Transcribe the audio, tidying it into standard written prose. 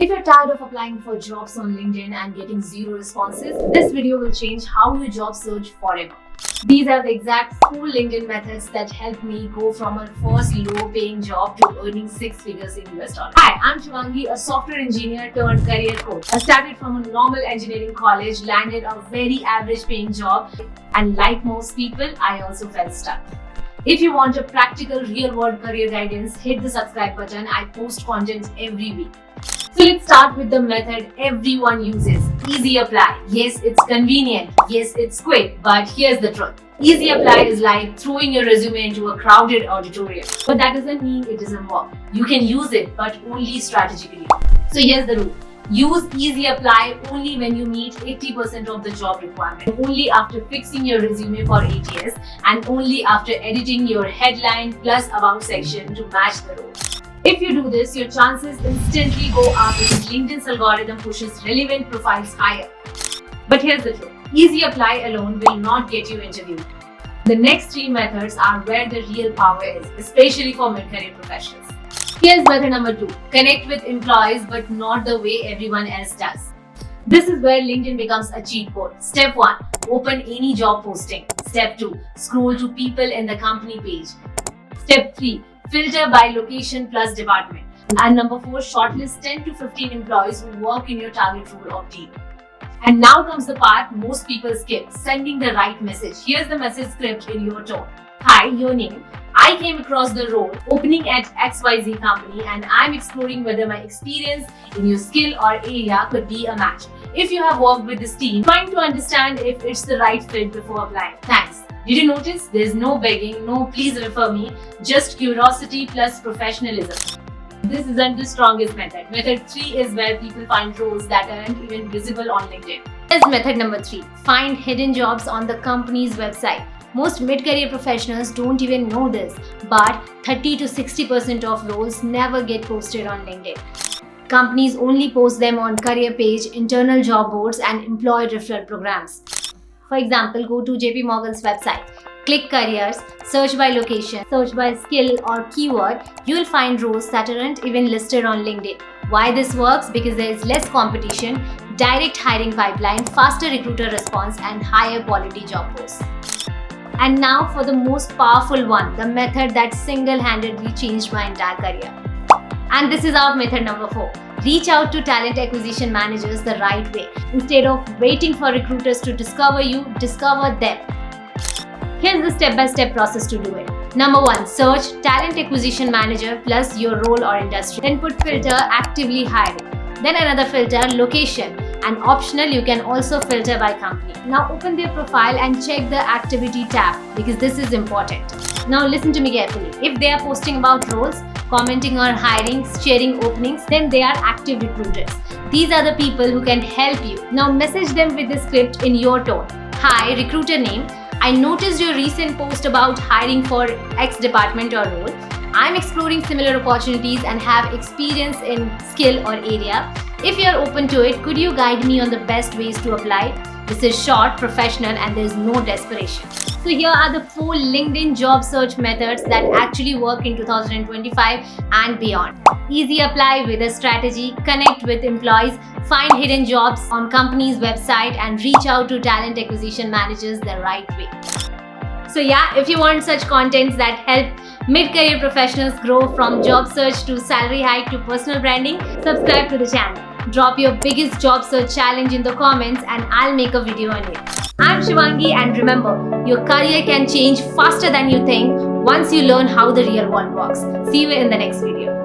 If you're tired of applying for jobs on LinkedIn and getting zero responses, this video will change how you job search forever. These are the exact 4 LinkedIn methods that helped me go from a first low-paying job to earning 6 figures in US dollars. Hi, I'm Shivangi, a software engineer turned career coach. I started from a normal engineering college, landed a very average-paying job, and like most people, I also felt stuck. If you want a practical, real-world career guidance, hit the subscribe button. I post content every week. So let's start with the method everyone uses. Easy apply. Yes, it's convenient. Yes, it's quick. But here's the truth. Easy apply is like throwing your resume into a crowded auditorium. But that doesn't mean it doesn't work. You can use it, but only strategically. So here's the rule. Use Easy Apply only when you meet 80% of the job requirement, only after fixing your resume for ATS, and only after editing your headline plus about section to match the role. If you do this, your chances instantly go up because LinkedIn's algorithm pushes relevant profiles higher. But here's the truth. Easy Apply alone will not get you interviewed. The next 3 methods are where the real power is, especially for mid-career professionals. Here's method number 2. Connect with employees but not the way everyone else does. This is where LinkedIn becomes a cheat code. Step 1. Open any job posting. Step 2. Scroll to people in the company page. Step 3. Filter by location plus department. And number 4. Shortlist 10 to 15 employees who work in your target role or team. And now comes the part most people skip. Sending the right message. Here's the message script in your tone. Hi, your name. I came across the role opening at XYZ company and I'm exploring whether my experience in your skill or area could be a match. If you have worked with this team, trying to understand if it's the right fit before applying. Thanks. Did you notice? There's no begging, no please refer me, just curiosity plus professionalism. This isn't the strongest method. Method 3 is where people find roles that aren't even visible on LinkedIn. Here's method number 3. Find hidden jobs on the company's website. Most mid-career professionals don't even know this, but 30 to 60% of roles never get posted on LinkedIn. Companies only post them on career page, internal job boards, and employee referral programs. For example, go to JP Morgan's website, click careers, search by location, search by skill or keyword. You'll find roles that aren't even listed on LinkedIn. Why this works? Because there is less competition, direct hiring pipeline, faster recruiter response, and higher quality job posts. And now for the most powerful one, the method that single-handedly changed my entire career. And this is our method number 4. Reach out to talent acquisition managers the right way. Instead of waiting for recruiters to discover you, discover them. Here's the step-by-step process to do it. Number 1, search talent acquisition manager plus your role or industry. Then put filter actively hiring. Then another filter location. And optional, you can also filter by company. Now open their profile and check the activity tab because this is important. Now listen to me carefully. If they are posting about roles, commenting on hiring, sharing openings, then they are active recruiters. These are the people who can help you. Now message them with the script in your tone. Hi, recruiter name. I noticed your recent post about hiring for X department or role. I'm exploring similar opportunities and have experience in skill or area. If you are open to it, could you guide me on the best ways to apply? This is short, professional, and there is no desperation. So here are the 4 LinkedIn job search methods that actually work in 2025 and beyond. Easy apply with a strategy, connect with employees, find hidden jobs on company's website, and reach out to talent acquisition managers the right way. So yeah, if you want such contents that help mid-career professionals grow from job search to salary hike to personal branding, subscribe to the channel. Drop your biggest job search challenge in the comments and I'll make a video on it. I'm Shivangi, and remember, your career can change faster than you think once you learn how the real world works. See you in the next video.